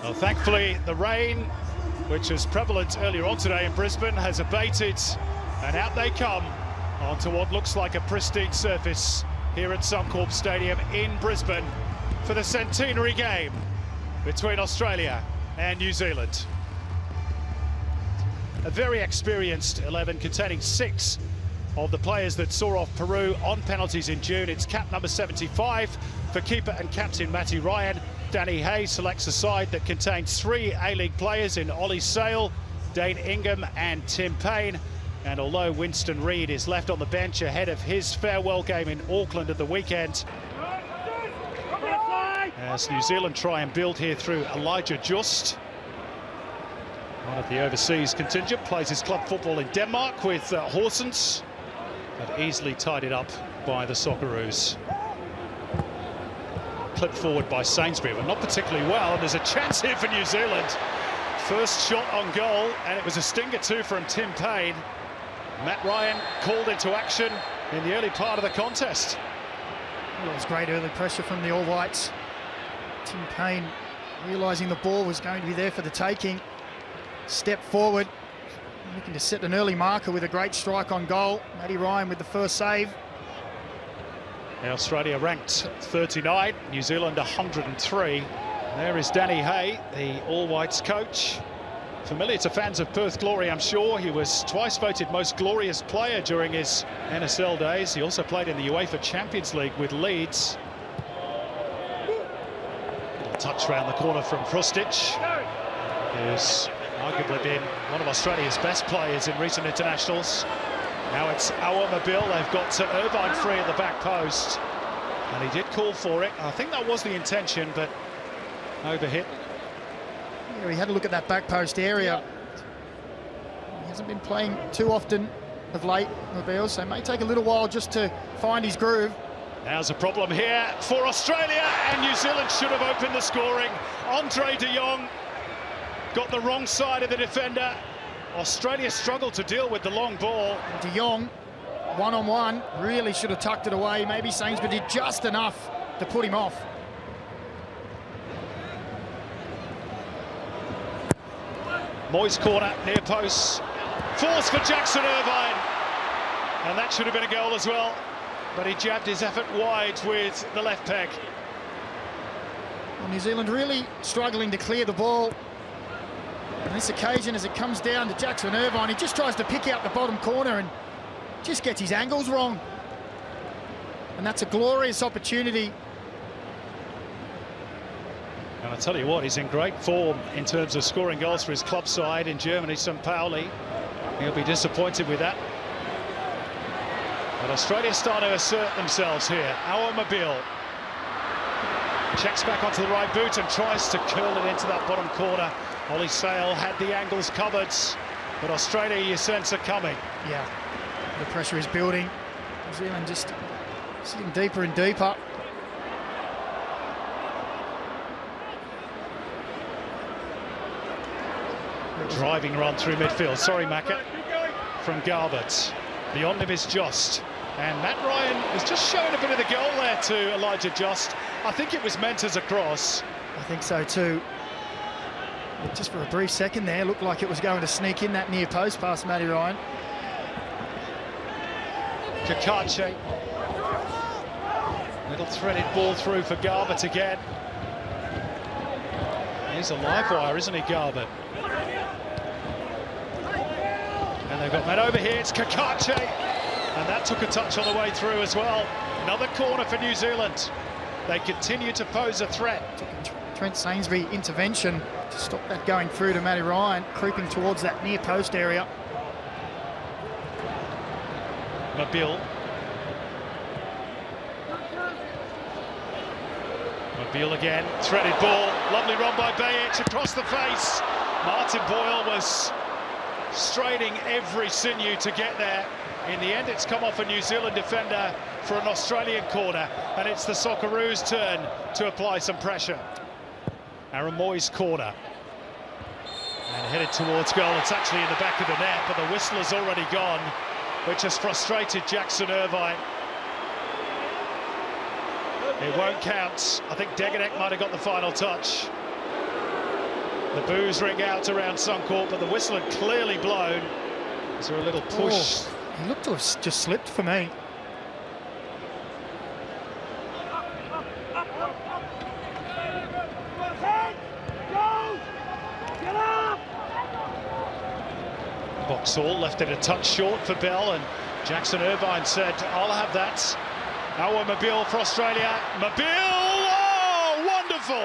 Well, thankfully, the rain, which was prevalent earlier on today in Brisbane, has abated, and out they come onto what looks like a pristine surface here at Suncorp Stadium in Brisbane for the centenary game between Australia and New Zealand. A very experienced 11 containing 6 of the players that saw off Peru on penalties in June. It's cap number 75 for keeper and captain Matty Ryan. Danny Hay selects a side that contains 3 A-League players in Ollie Sale, Dane Ingham and Tim Payne. And although Winston Reid is left on the bench ahead of his farewell game in Auckland at the weekend, as New Zealand try and build here through Elijah Just. One of the overseas contingent, plays his club football in Denmark with Horsens, but easily tidied up by the Socceroos. Clipped forward by Sainsbury, but not particularly well, and there's a chance here for New Zealand. First shot on goal, and it was a stinger too from Tim Payne. Matt Ryan called into action in the early part of the contest. Well, it was great early pressure from the All Whites. Tim Payne realising the ball was going to be there for the taking. Step forward, looking to set an early marker with a great strike on goal. Matty Ryan with the first save. Australia ranked 39, New Zealand 103. There is Danny Hay, the All Whites coach. Familiar to fans of Perth Glory, I'm sure. He was twice voted most glorious player during his NSL days. He also played in the UEFA Champions League with Leeds. Little touch round the corner from Frustic, who's arguably been one of Australia's best players in recent internationals. Now it's Awamabil. They've got Irvine free at the back post, and he did call for it. I think that was the intention, but overhit. Yeah, he had a look at that back post area. He hasn't been playing too often of late, Mobile, so it may take a little while just to find his groove. Now's a problem here for Australia, and New Zealand should have opened the scoring. Andre de Jong got the wrong side of the defender. Australia struggled to deal with the long ball. And de Jong, one-on-one, really should have tucked it away. Maybe Sainsbury did just enough to put him off. Moyes corner, near post. Force for Jackson Irvine. And that should have been a goal as well. But he jabbed his effort wide with the left peg. Well, New Zealand really struggling to clear the ball. On this occasion, as it comes down to Jackson Irvine, he just tries to pick out the bottom corner and just gets his angles wrong. And that's a glorious opportunity. And I tell you what, he's in great form in terms of scoring goals for his club side in Germany, St. Pauli. He'll be disappointed with that. But Australia start to assert themselves here. Awamabil checks back onto the right boot and tries to curl it into that bottom corner. Ollie Sale had the angles covered, but Australia, you sense, are coming. Yeah, the pressure is building. New Zealand just sitting deeper and deeper. Driving run through midfield. Sorry, Macca. From Garbett. Beyond him is Just. And Matt Ryan was just showing a bit of the goal there to Elijah Just. I think it was meant as a cross. I think so too. Just for a brief second there, looked like it was going to sneak in that near post past Matty Ryan. Kakache. Little threaded ball through for Garbett again. He's a live wire, isn't he, Garbett? And they've got Matt over here, it's Kakache. And that took a touch on the way through as well. Another corner for New Zealand. They continue to pose a threat. Trent Sainsbury intervention to stop that going through to Matty Ryan, creeping towards that near post area. Mobile again, threaded ball, lovely run by Bajic across the face. Martin Boyle was straining every sinew to get there. In the end, it's come off a New Zealand defender for an Australian corner, and it's the Socceroos' turn to apply some pressure. Aaron Moyes' corner. And headed towards goal. It's actually in the back of the net, but the whistle has already gone, which has frustrated Jackson Irvine. It won't count. I think Degenek might have got the final touch. The boos ring out around Suncorp, but the whistle had clearly blown. Is there a little push? Oh, he looked to have just slipped for me. Boxall left it a touch short for Bell, and Jackson Irvine said, "I'll have that." Our Mobile for Australia. Mobile! Oh, wonderful!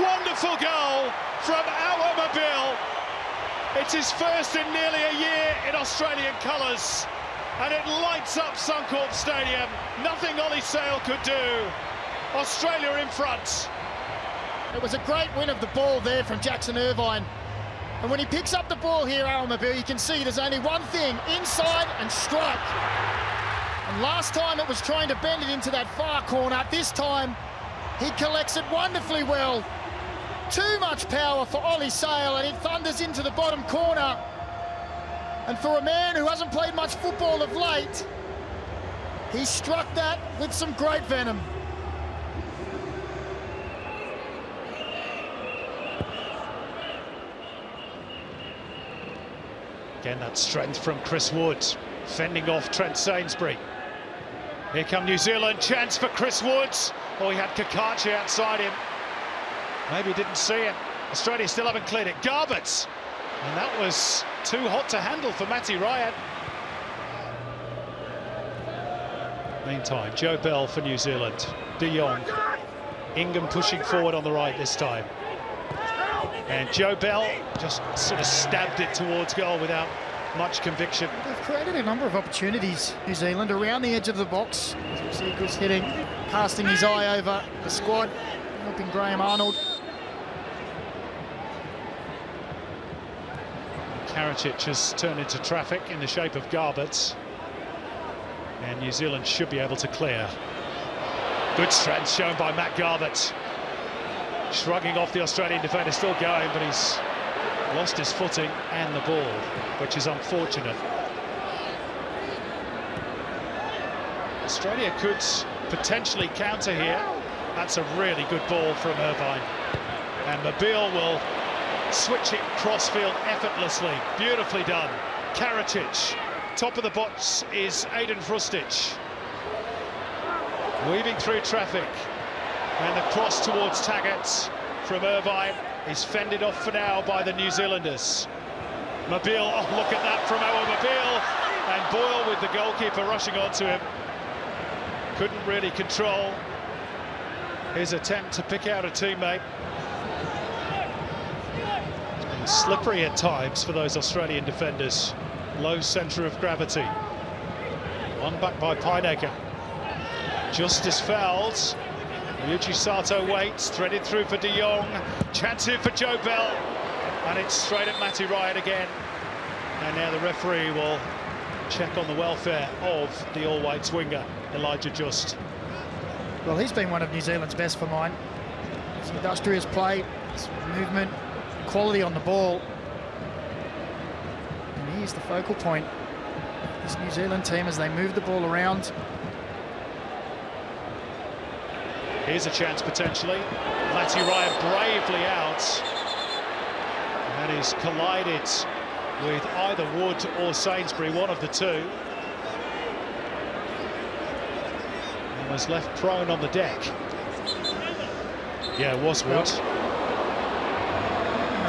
Wonderful goal from our Mobile. It's his first in nearly a year in Australian colours, and it lights up Suncorp Stadium. Nothing Ollie Sale could do. Australia in front. It was a great win of the ball there from Jackson Irvine. And when he picks up the ball here, Aaron Mobile, you can see there's only one thing: inside and strike. And last time it was trying to bend it into that far corner. This time he collects it wonderfully well. Too much power for Ollie Sale, and it thunders into the bottom corner. And for a man who hasn't played much football of late, he struck that with some great venom. Again, that strength from Chris Wood, fending off Trent Sainsbury. Here come New Zealand, chance for Chris Wood. Oh, he had Kakachi outside him. Maybe he didn't see it. Australia still haven't cleared it. Garbutt, and that was too hot to handle for Matty Ryan. Meantime, Joe Bell for New Zealand. De Jong. Ingham pushing forward on the right this time. And Joe Bell just sort of stabbed it towards goal without much conviction. They've created a number of opportunities, New Zealand, around the edge of the box. As you see Chris hitting, casting his eye over the squad, helping Graham Arnold. Karacic has turned into traffic in the shape of Garbutt. And New Zealand should be able to clear. Good strength shown by Matt Garbutt. Shrugging off the Australian defender, still going, but he's lost his footing and the ball, which is unfortunate. Australia could potentially counter here. That's a really good ball from Irvine. And Mobile will switch it crossfield effortlessly. Beautifully done. Karacic. Top of the box is Aiden Frustic. Weaving through traffic. And the cross towards Taggart from Irvine is fended off for now by the New Zealanders. Mobile, oh, look at that from our Mobile. And Boyle with the goalkeeper rushing onto him. Couldn't really control his attempt to pick out a teammate. It's been slippery at times for those Australian defenders. Low centre of gravity. One back by Pineacre. Justice fouled. Ryuji Sato waits, threaded through for De Jong. Chance here for Joe Bell. And it's straight at Matty Ryan again. And now the referee will check on the welfare of the all-white winger, Elijah Just. Well, he's been one of New Zealand's best for mine. His industrious play, his movement, quality on the ball. And he's the focal point of this New Zealand team as they move the ball around. Here's a chance potentially. Matty Ryan bravely out. And he's collided with either Wood or Sainsbury, one of the two. And was left prone on the deck. Yeah, it was Wood.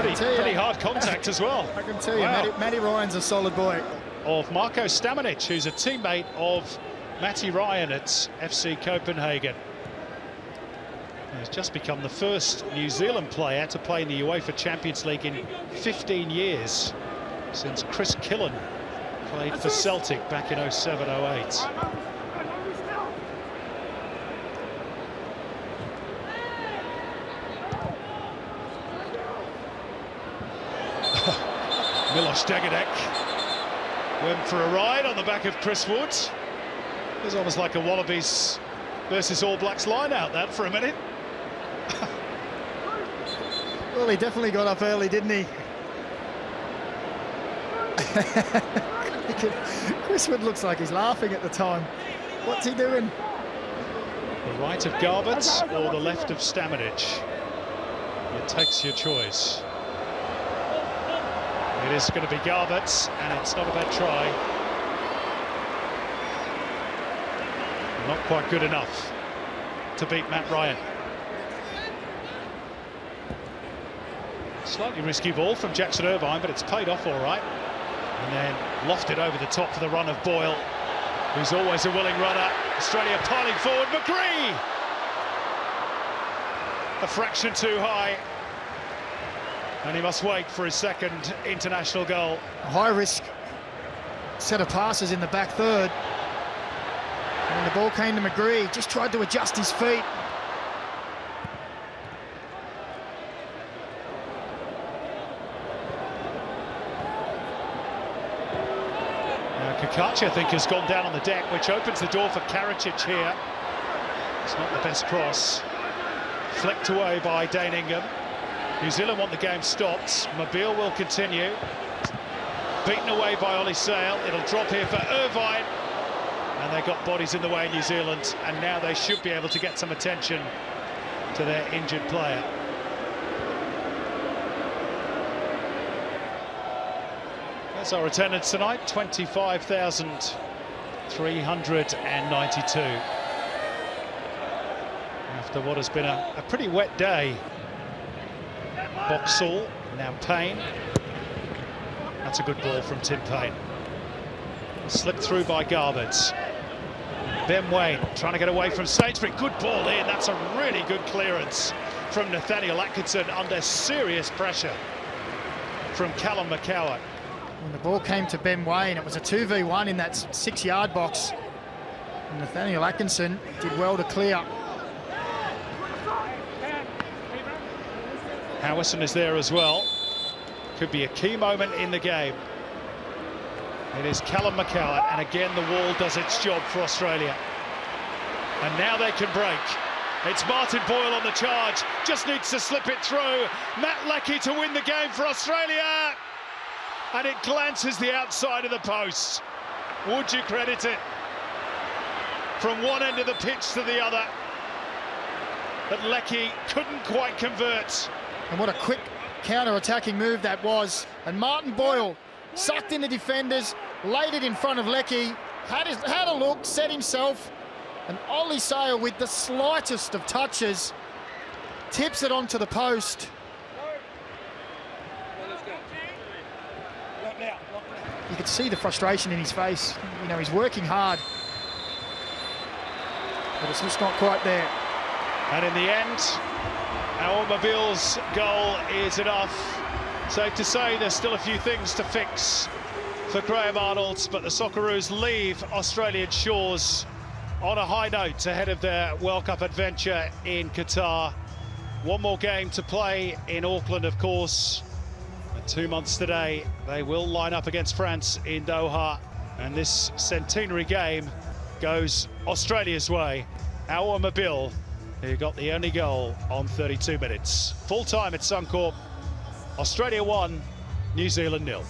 Pretty hard contact as well. I can tell you, wow. Matty Ryan's a solid boy. Of Marko Stamanic, who's a teammate of Matty Ryan at FC Copenhagen. He's just become the first New Zealand player to play in the UEFA Champions League in 15 years, since Chris Killen played for Celtic back in 07-08. Miloš Degadek went for a ride on the back of Chris Wood. It was almost like a Wallabies versus All Blacks line out that for a minute. Well, he definitely got up early, didn't he? Chris Wood looks like he's laughing at the time. What's he doing? The right of Garbutt or the left of Stamanic? It takes your choice. It is going to be Garbutt's, and it's not a bad try. Not quite good enough to beat Matt Ryan. Slightly risky ball from Jackson Irvine, but it's paid off all right. And then lofted over the top for the run of Boyle, who's always a willing runner. Australia piling forward. McGree! A fraction too high. And he must wait for his second international goal. A high-risk set of passes in the back third. And the ball came to McGree, just tried to adjust his feet. Kakachi, I think, has gone down on the deck, which opens the door for Karacic here. It's not the best cross. Flicked away by Dane Ingham. New Zealand want the game stopped. Mobile will continue. Beaten away by Ollie Sale. It'll drop here for Irvine. And they've got bodies in the way, New Zealand. And now they should be able to get some attention to their injured player. That's our attendance tonight, 25,392. After what has been a pretty wet day. Boxall, now Payne. That's a good ball from Tim Payne. Slipped through by Garbutt. Ben Waine trying to get away from Sainsbury. Good ball in. That's a really good clearance from Nathaniel Atkinson under serious pressure from Callum McCowart. When the ball came to Ben Waine, it was a 2v1 in that 6-yard box. And Nathaniel Atkinson did well to clear. Howison is there as well. Could be a key moment in the game. It is Callum McCowart, and again the wall does its job for Australia. And now they can break. It's Martin Boyle on the charge, just needs to slip it through. Matt Leckie to win the game for Australia. And it glances the outside of the post. Would you credit it? From one end of the pitch to the other. But Leckie couldn't quite convert. And what a quick counter-attacking move that was. And Martin Boyle sucked in the defenders, laid it in front of Leckie, had a look, set himself, and Ollie Sale with the slightest of touches tips it onto the post. You could see the frustration in his face. You know, he's working hard, but it's just not quite there. And in the end, our Mobile's goal is enough. Safe to say there's still a few things to fix for Graham Arnold, but the Socceroos leave Australian shores on a high note ahead of their World Cup adventure in Qatar. One more game to play in Auckland, of course. And 2 months today, they will line up against France in Doha. And this centenary game goes Australia's way. Our Mobile, who got the only goal on 32 minutes. Full time at Suncorp. Australia 1, New Zealand 0.